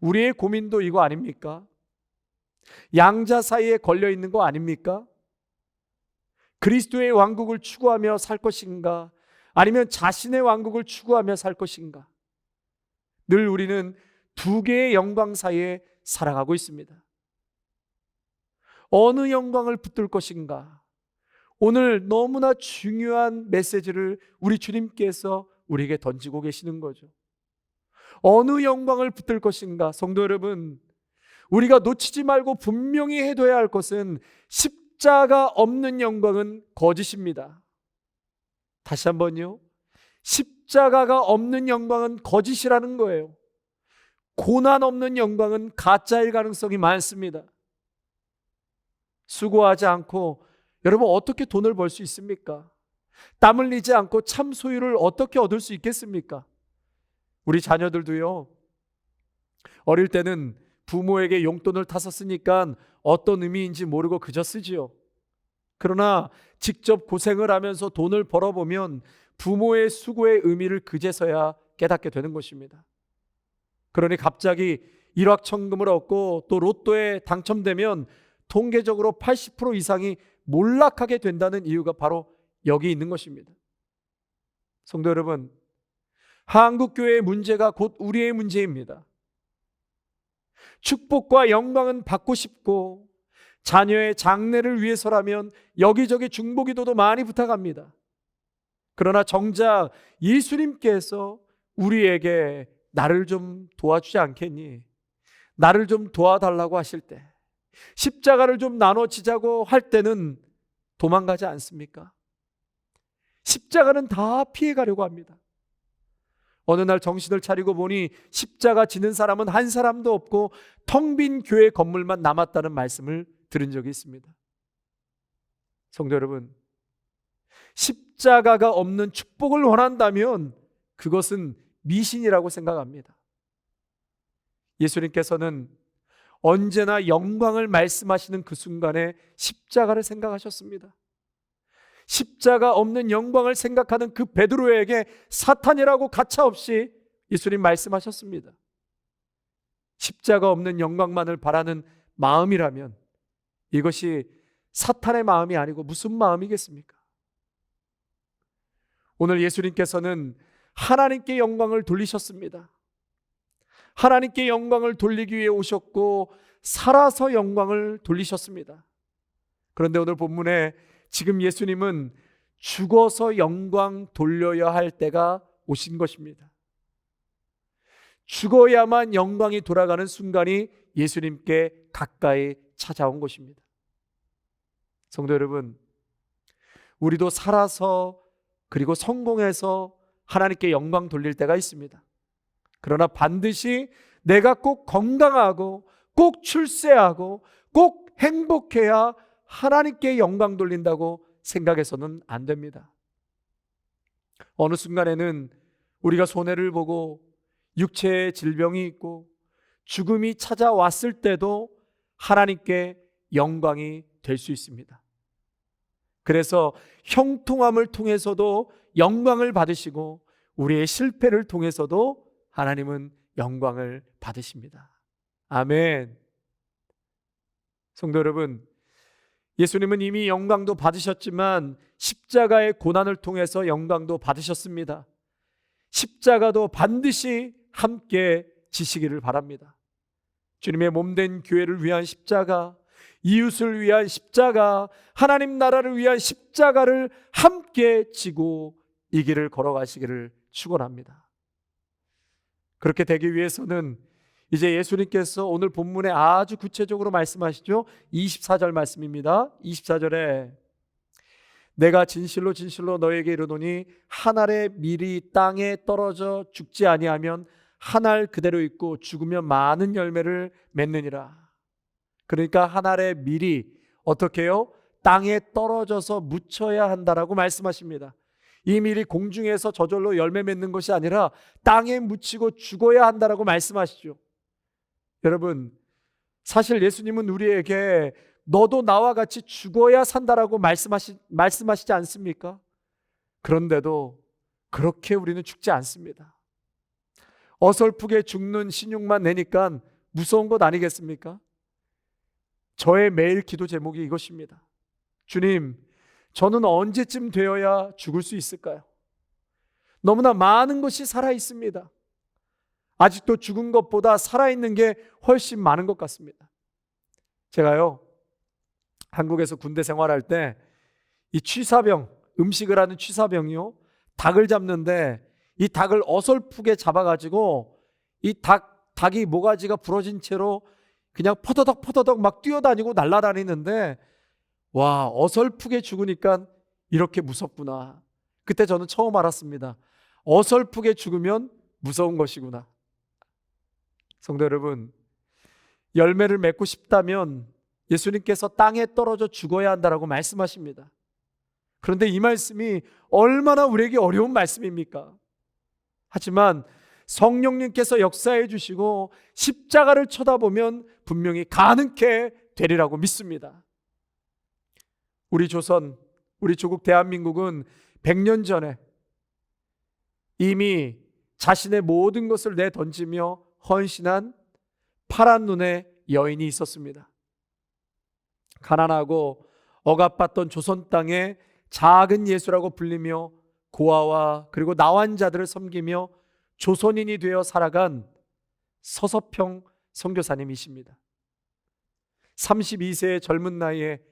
우리의 고민도 이거 아닙니까? 양자 사이에 걸려 있는 거 아닙니까? 그리스도의 왕국을 추구하며 살 것인가? 아니면 자신의 왕국을 추구하며 살 것인가? 늘 우리는 두 개의 영광 사이에 살아가고 있습니다. 어느 영광을 붙들 것인가? 오늘 너무나 중요한 메시지를 우리 주님께서 우리에게 던지고 계시는 거죠. 어느 영광을 붙들 것인가? 성도 여러분, 우리가 놓치지 말고 분명히 해둬야 할 것은 십자가 없는 영광은 거짓입니다. 다시 한번요. 십자가가 없는 영광은 거짓이라는 거예요. 고난 없는 영광은 가짜일 가능성이 많습니다. 수고하지 않고 여러분 어떻게 돈을 벌 수 있습니까? 땀 흘리지 않고 참 소유를 어떻게 얻을 수 있겠습니까? 우리 자녀들도요, 어릴 때는 부모에게 용돈을 타서 쓰니까 어떤 의미인지 모르고 그저 쓰지요. 그러나 직접 고생을 하면서 돈을 벌어보면 부모의 수고의 의미를 그제서야 깨닫게 되는 것입니다. 그러니 갑자기 일확천금을 얻고 또 로또에 당첨되면 통계적으로 80% 이상이 몰락하게 된다는 이유가 바로 여기 있는 것입니다. 성도 여러분, 한국교회의 문제가 곧 우리의 문제입니다. 축복과 영광은 받고 싶고 자녀의 장래를 위해서라면 여기저기 중보기도도 많이 부탁합니다. 그러나 정작 예수님께서 우리에게 나를 좀 도와주지 않겠니? 나를 좀 도와달라고 하실 때, 십자가를 좀 나눠지자고 할 때는 도망가지 않습니까? 십자가는 다 피해가려고 합니다. 어느 날 정신을 차리고 보니 십자가 지는 사람은 한 사람도 없고 텅 빈 교회 건물만 남았다는 말씀을 들은 적이 있습니다. 성도 여러분, 십자가가 없는 축복을 원한다면 그것은 미신이라고 생각합니다. 예수님께서는 언제나 영광을 말씀하시는 그 순간에 십자가를 생각하셨습니다. 십자가 없는 영광을 생각하는 그 베드로에게 사탄이라고 가차없이 예수님 말씀하셨습니다. 십자가 없는 영광만을 바라는 마음이라면 이것이 사탄의 마음이 아니고 무슨 마음이겠습니까? 오늘 예수님께서는 하나님께 영광을 돌리셨습니다. 하나님께 영광을 돌리기 위해 오셨고 살아서 영광을 돌리셨습니다. 그런데 오늘 본문에 지금 예수님은 죽어서 영광 돌려야 할 때가 오신 것입니다. 죽어야만 영광이 돌아가는 순간이 예수님께 가까이 찾아온 것입니다. 성도 여러분, 우리도 살아서 그리고 성공해서 하나님께 영광 돌릴 때가 있습니다. 그러나 반드시 내가 꼭 건강하고 꼭 출세하고 꼭 행복해야 하나님께 영광 돌린다고 생각해서는 안 됩니다. 어느 순간에는 우리가 손해를 보고 육체의 질병이 있고 죽음이 찾아왔을 때도 하나님께 영광이 될 수 있습니다. 그래서 형통함을 통해서도 영광을 받으시고 우리의 실패를 통해서도 하나님은 영광을 받으십니다. 아멘. 성도 여러분, 예수님은 이미 영광도 받으셨지만 십자가의 고난을 통해서 영광도 받으셨습니다. 십자가도 반드시 함께 지시기를 바랍니다. 주님의 몸된 교회를 위한 십자가, 이웃을 위한 십자가, 하나님 나라를 위한 십자가를 함께 지고 이 길을 걸어가시기를 축원합니다. 그렇게 되기 위해서는 이제 예수님께서 오늘 본문에 아주 구체적으로 말씀하시죠. 24절 말씀입니다. 24절에 내가 진실로 진실로 너에게 이르노니 한 알의 밀이 땅에 떨어져 죽지 아니하면 한 알 그대로 있고 죽으면 많은 열매를 맺느니라. 그러니까 한 알의 밀이 어떻게 해요? 땅에 떨어져서 묻혀야 한다라고 말씀하십니다. 이 밀이 공중에서 저절로 열매 맺는 것이 아니라 땅에 묻히고 죽어야 한다라고 말씀하시죠. 여러분, 사실 예수님은 우리에게 너도 나와 같이 죽어야 산다라고 말씀하시지 않습니까? 그런데도 그렇게 우리는 죽지 않습니다. 어설프게 죽는 신용만 내니까 무서운 것 아니겠습니까? 저의 매일 기도 제목이 이것입니다. 주님, 저는 언제쯤 되어야 죽을 수 있을까요? 너무나 많은 것이 살아 있습니다. 아직도 죽은 것보다 살아있는 게 훨씬 많은 것 같습니다. 제가요, 한국에서 군대 생활할 때 이 취사병, 음식을 하는 취사병이요, 닭을 잡는데 이 닭을 어설프게 잡아가지고 이 닭이 모가지가 부러진 채로 그냥 퍼더덕 막 뛰어다니고 날아다니는데, 와, 어설프게 죽으니까 이렇게 무섭구나. 그때 저는 처음 알았습니다. 어설프게 죽으면 무서운 것이구나. 성도 여러분, 열매를 맺고 싶다면 예수님께서 땅에 떨어져 죽어야 한다라고 말씀하십니다. 그런데 이 말씀이 얼마나 우리에게 어려운 말씀입니까? 하지만 성령님께서 역사해 주시고 십자가를 쳐다보면 분명히 가능케 되리라고 믿습니다. 우리 조선, 우리 조국 대한민국은 100년 전에 이미 자신의 모든 것을 내던지며 헌신한 파란 눈의 여인이 있었습니다. 가난하고 억압받던 조선 땅에 작은 예수라고 불리며 고아와 그리고 나환자들을 섬기며 조선인이 되어 살아간 서서평 선교사님이십니다. 32세의 젊은 나이에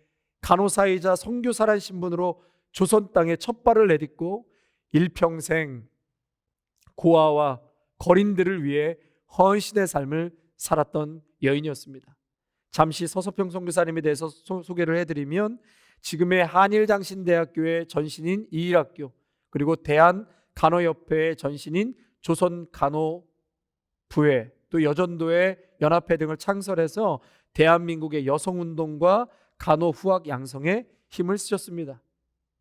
간호사이자 선교사란 신분으로 조선 땅에 첫 발을 내딛고 일평생 고아와 거린들을 위해 헌신의 삶을 살았던 여인이었습니다. 잠시 서서평 선교사님에 대해서 소개를 해드리면 지금의 한일장신대학교의 전신인 이일학교, 그리고 대한간호협회의 전신인 조선간호부회, 또 여전도의 연합회 등을 창설해서 대한민국의 여성운동과 간호후학 양성에 힘을 쓰셨습니다.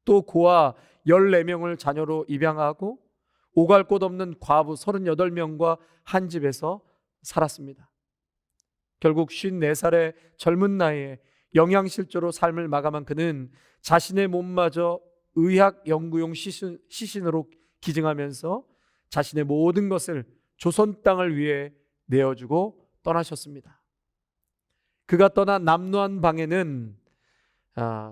또 고아 14명을 자녀로 입양하고 오갈 곳 없는 과부 38명과 한 집에서 살았습니다. 결국 54살의 젊은 나이에 영양실조로 삶을 마감한 그는 자신의 몸마저 의학 연구용 시신으로 기증하면서 자신의 모든 것을 조선 땅을 위해 내어주고 떠나셨습니다. 그가 떠난 남루한 방에는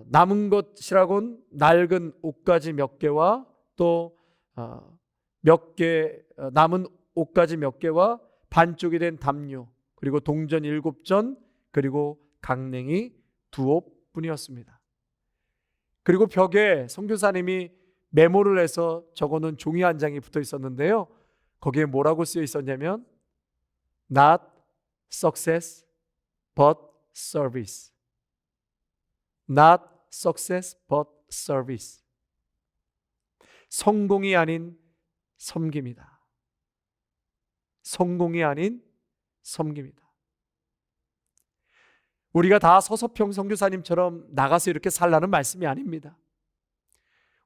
남은 것이라곤 낡은 옷가지 몇 개와 또 남은 옷가지 몇 개와 반쪽이 된 담요, 그리고 동전 7전, 그리고 강냉이 2옵 뿐이었습니다. 그리고 벽에 선교사님이 메모를 해서 적어놓은 종이 한 장이 붙어 있었는데요, 거기에 뭐라고 쓰여 있었냐면 Not success but service. Not success but service. 성공이 아닌 섬김이다. 성공이 아닌 섬김이다. 우리가 다 서서평 선교사님처럼 나가서 이렇게 살라는 말씀이 아닙니다.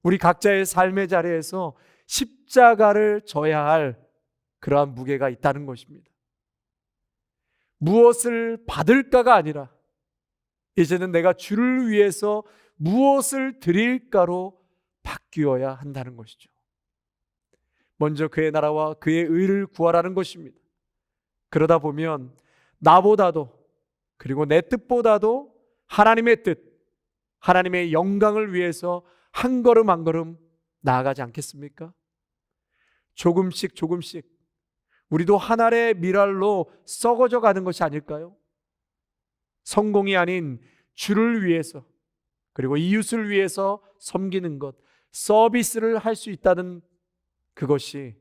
우리 각자의 삶의 자리에서 십자가를 져야 할 그러한 무게가 있다는 것입니다. 무엇을 받을까가 아니라 이제는 내가 주를 위해서 무엇을 드릴까로 바뀌어야 한다는 것이죠. 먼저 그의 나라와 그의 의를 구하라는 것입니다. 그러다 보면 나보다도, 그리고 내 뜻보다도 하나님의 뜻, 하나님의 영광을 위해서 한 걸음 한 걸음 나아가지 않겠습니까? 조금씩 우리도 한 알의 밀알로 썩어져 가는 것이 아닐까요? 성공이 아닌 주를 위해서, 그리고 이웃을 위해서 섬기는 것, 서비스를 할 수 있다는 그것이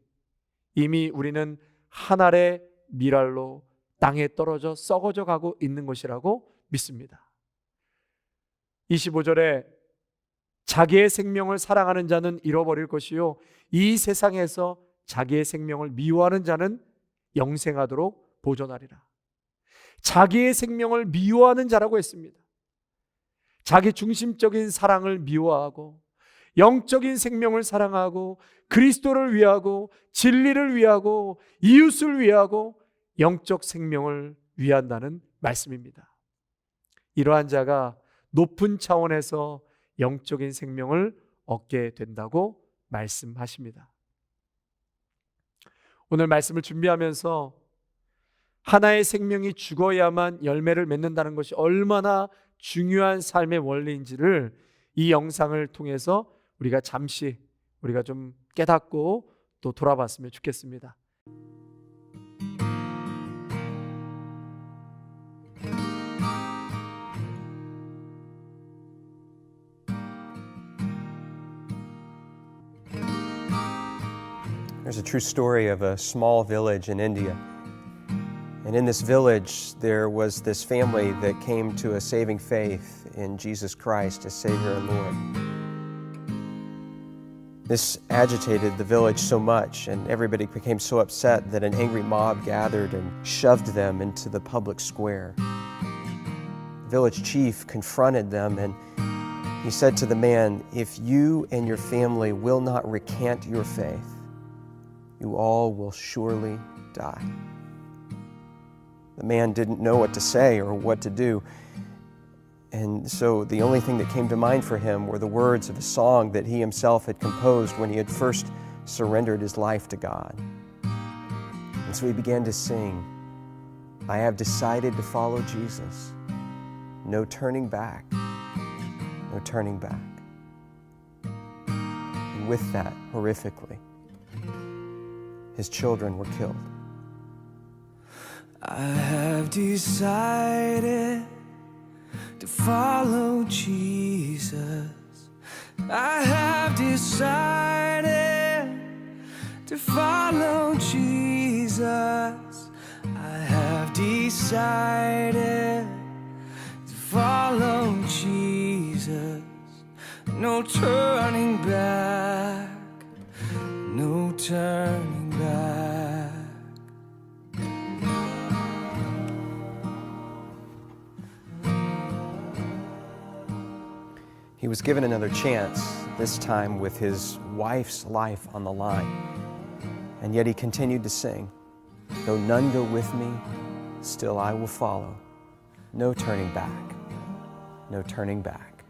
이미 우리는 한 알의 밀알로 땅에 떨어져 썩어져 가고 있는 것이라고 믿습니다. 25절에 자기의 생명을 사랑하는 자는 잃어버릴 것이요, 이 세상에서 자기의 생명을 미워하는 자는 영생하도록 보존하리라. 자기의 생명을 미워하는 자라고 했습니다. 자기 중심적인 사랑을 미워하고 영적인 생명을 사랑하고 그리스도를 위하고 진리를 위하고 이웃을 위하고 영적 생명을 위한다는 말씀입니다. 이러한 자가 높은 차원에서 영적인 생명을 얻게 된다고 말씀하십니다. 오늘 말씀을 준비하면서 하나의 생명이 죽어야만 열매를 맺는다는 것이 얼마나 중요한 삶의 원리인지를 이 영상을 통해서 우리가 잠시 좀 깨닫고 또 돌아봤으면 좋겠습니다. There's a true story of a small village in India. And in this village, there was this family that came to a saving faith in Jesus Christ as Savior and Lord. This agitated the village so much, and everybody became so upset that an angry mob gathered and shoved them into the public square. The village chief confronted them, and he said to the man, "If you and your family will not recant your faith, you all will surely die." The man didn't know what to say or what to do. And so the only thing that came to mind for him were the words of a song that he himself had composed when he had first surrendered his life to God. And so he began to sing, "I have decided to follow Jesus. No turning back, no turning back." And with that, horrifically, his children were killed. I have decided to follow Jesus. I have decided to follow Jesus. I have decided to follow Jesus. No turning back, no turning back. He was given another chance, this time with his wife's life on the line. And yet he continued to sing, "Though none go with me, still I will follow. No turning back, no turning back."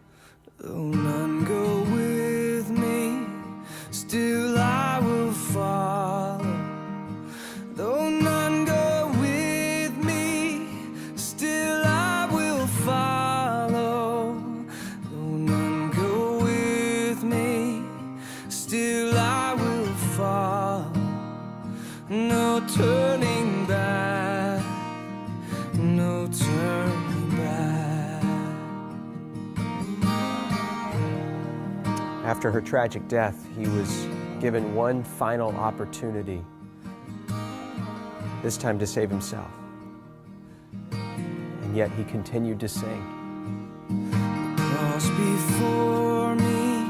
Though none go with me, still I will follow. Though none go with me, still I will follow. Though none go with me, still I will follow. No turning back, no turning back. After her tragic death, he was given one final opportunity, this time to save himself. And yet he continued to sing. Cross before me,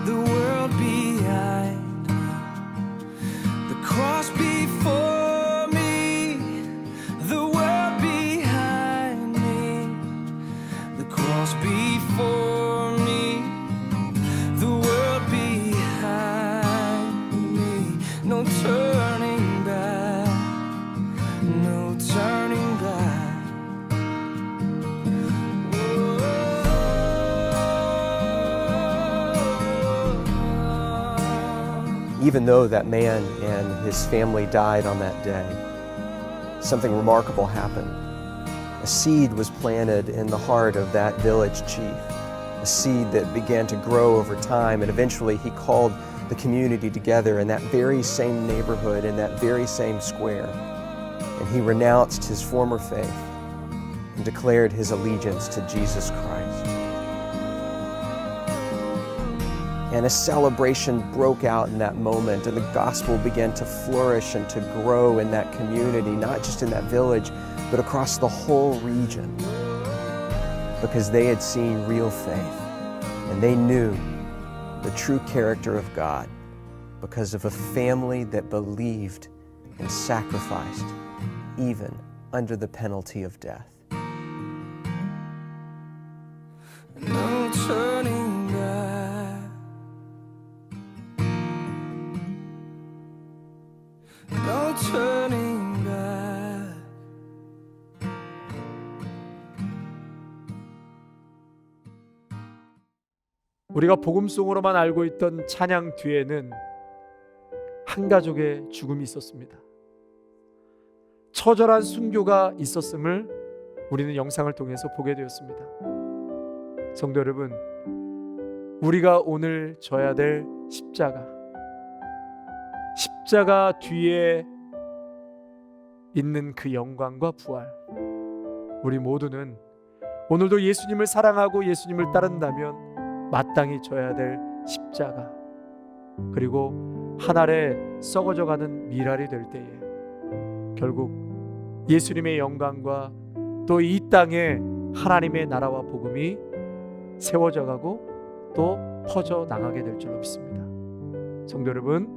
the world behind me. The cross before me, the world behind me. The cross before me, the world behind me. No turning back, no turning back. Even though that man and his family died on that day, something remarkable happened. A seed was planted in the heart of that village chief. a seed that began to grow over time, and eventually he called the community together in that very same neighborhood, in that very same square. And he renounced his former faith and declared his allegiance to Jesus Christ. And a celebration broke out in that moment, and the gospel began to flourish and to grow in that community, not just in that village, but across the whole region, because they had seen real faith, and they knew the true character of God because of a family that believed and sacrificed, even under the penalty of death. No turning back. No turning back. 우리가 복음송으로만 알고 있던 찬양 뒤에는 한 가족의 죽음이 있었습니다. 처절한 순교가 있었음을 우리는 영상을 통해서 보게 되었습니다. 성도 여러분, 우리가 오늘 져야 될 십자가 뒤에 있는 그 영광과 부활, 우리 모두는 오늘도 예수님을 사랑하고 예수님을 따른다면 마땅히 져야 될 십자가, 그리고 한 알에 썩어져가는 미랄이 될 때에 결국 예수님의 영광과 또 이 땅에 하나님의 나라와 복음이 세워져가고 또 퍼져 나가게 될 줄로 믿습니다. 성도 여러분,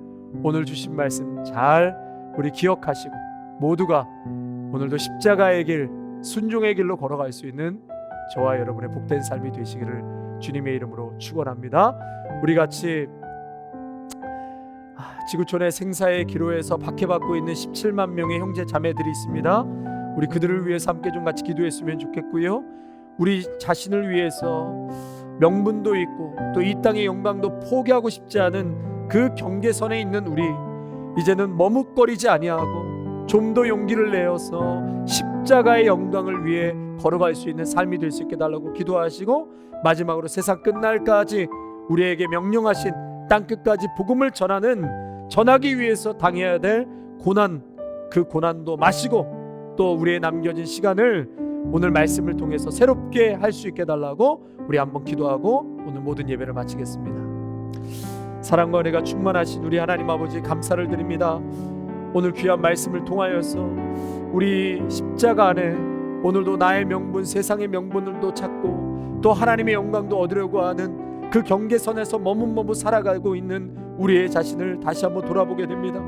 오늘 주신 말씀 잘 우리 기억하시고 모두가 오늘도 십자가의 길, 순종의 길로 걸어갈 수 있는 저와 여러분의 복된 삶이 되시기를 주님의 이름으로 축원합니다. 우리 같이 지구촌의 생사의 기로에서 박해받고 있는 17만 명의 형제 자매들이 있습니다. 우리 그들을 위해서 함께 좀 같이 기도했으면 좋겠고요. 우리 자신을 위해서 명분도 있고 또 이 땅의 영광도 포기하고 싶지 않은 그 경계선에 있는 우리, 이제는 머뭇거리지 아니하고 좀 더 용기를 내어서 십자가의 영광을 위해 걸어갈 수 있는 삶이 될 수 있게 달라고 기도하시고, 마지막으로 세상 끝날까지 우리에게 명령하신 땅끝까지 복음을 전하기 위해서 당해야 될 고난, 그 고난도 마시고 또 우리의 남겨진 시간을 오늘 말씀을 통해서 새롭게 할 수 있게 달라고 우리 한번 기도하고 오늘 모든 예배를 마치겠습니다. 사랑과 은혜가 충만하신 우리 하나님 아버지, 감사를 드립니다. 오늘 귀한 말씀을 통하여서 우리 십자가 안에 오늘도 나의 명분, 세상의 명분들도 찾고 또 하나님의 영광도 얻으려고 하는 그 경계선에서 머뭇머뭇 살아가고 있는 우리의 자신을 다시 한번 돌아보게 됩니다.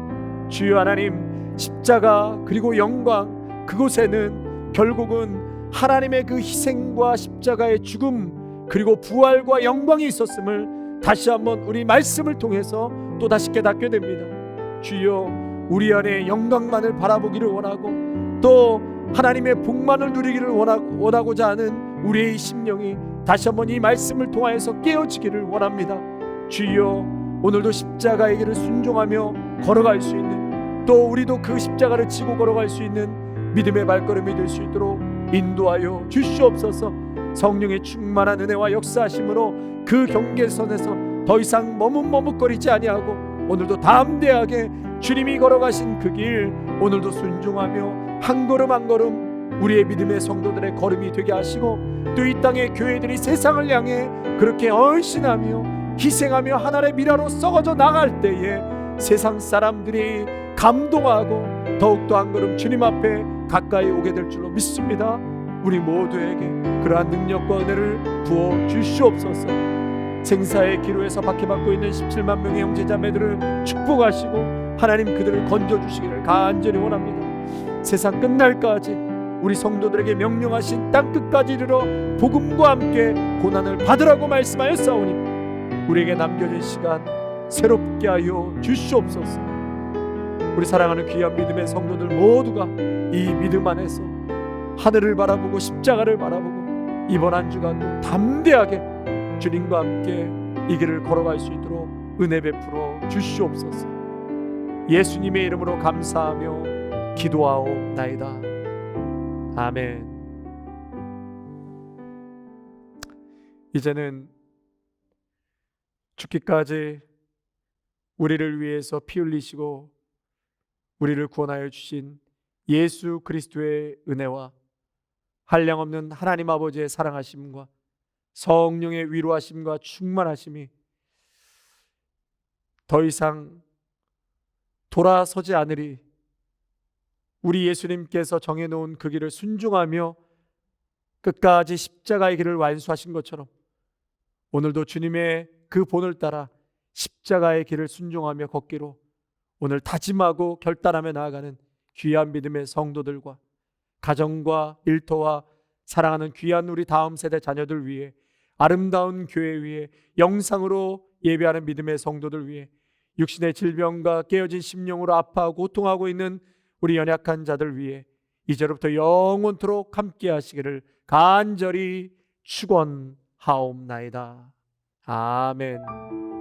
주여 하나님, 십자가 그리고 영광, 그곳에는 결국은 하나님의 그 희생과 십자가의 죽음 그리고 부활과 영광이 있었음을 다시 한번 우리 말씀을 통해서 또 다시 깨닫게 됩니다. 주여, 우리 안에 영광만을 바라보기를 원하고 또 하나님의 복만을 누리기를 원하고자 하는 우리의 심령이 다시 한번 이 말씀을 통하여서 깨어지기를 원합니다. 주여, 오늘도 십자가의 길을 순종하며 걸어갈 수 있는, 또 우리도 그 십자가를 지고 걸어갈 수 있는 믿음의 발걸음이 될 수 있도록 인도하여 주시옵소서. 성령의 충만한 은혜와 역사하심으로 그 경계선에서 더 이상 머뭇머뭇거리지 아니하고 오늘도 담대하게 주님이 걸어가신 그 길 오늘도 순종하며 한 걸음 한 걸음 우리의 믿음의 성도들의 걸음이 되게 하시고, 또 이 땅의 교회들이 세상을 향해 그렇게 헌신하며 희생하며 하나님의 미라로 썩어져 나갈 때에 세상 사람들이 감동하고 더욱더 한 걸음 주님 앞에 가까이 오게 될 줄로 믿습니다. 우리 모두에게 그러한 능력과 은혜를 부어 주시옵소서. 생사의 기로에서 박해받고 있는 17만 명의 형제자매들을 축복하시고 하나님 그들을 건져주시기를 간절히 원합니다. 세상 끝날까지 우리 성도들에게 명령하신 땅끝까지 이르러 복음과 함께 고난을 받으라고 말씀하였사오니 우리에게 남겨진 시간 새롭게 하여 주시옵소서. 우리 사랑하는 귀한 믿음의 성도들 모두가 이 믿음 안에서 하늘을 바라보고 십자가를 바라보고 이번 한 주간도 담대하게 주님과 함께 이 길을 걸어갈 수 있도록 은혜 베풀어 주시옵소서. 예수님의 이름으로 감사하며 기도하옵나이다. 아멘. 이제는 죽기까지 우리를 위해서 피 흘리시고 우리를 구원하여 주신 예수 그리스도의 은혜와 한량없는 하나님 아버지의 사랑하심과 성령의 위로하심과 충만하심이 더 이상 돌아서지 않으리 우리 예수님께서 정해놓은 그 길을 순종하며 끝까지 십자가의 길을 완수하신 것처럼 오늘도 주님의 그 본을 따라 십자가의 길을 순종하며 걷기로 오늘 다짐하고 결단하며 나아가는 귀한 믿음의 성도들과 가정과 일터와 사랑하는 귀한 우리 다음 세대 자녀들 위해 아름다운 교회 위에 영상으로 예배하는 믿음의 성도들 위해 육신의 질병과 깨어진 심령으로 아파하고 고통하고 있는 우리 연약한 자들 위해 이제로부터 영원토록 함께 하시기를 간절히 축원하옵나이다. 아멘.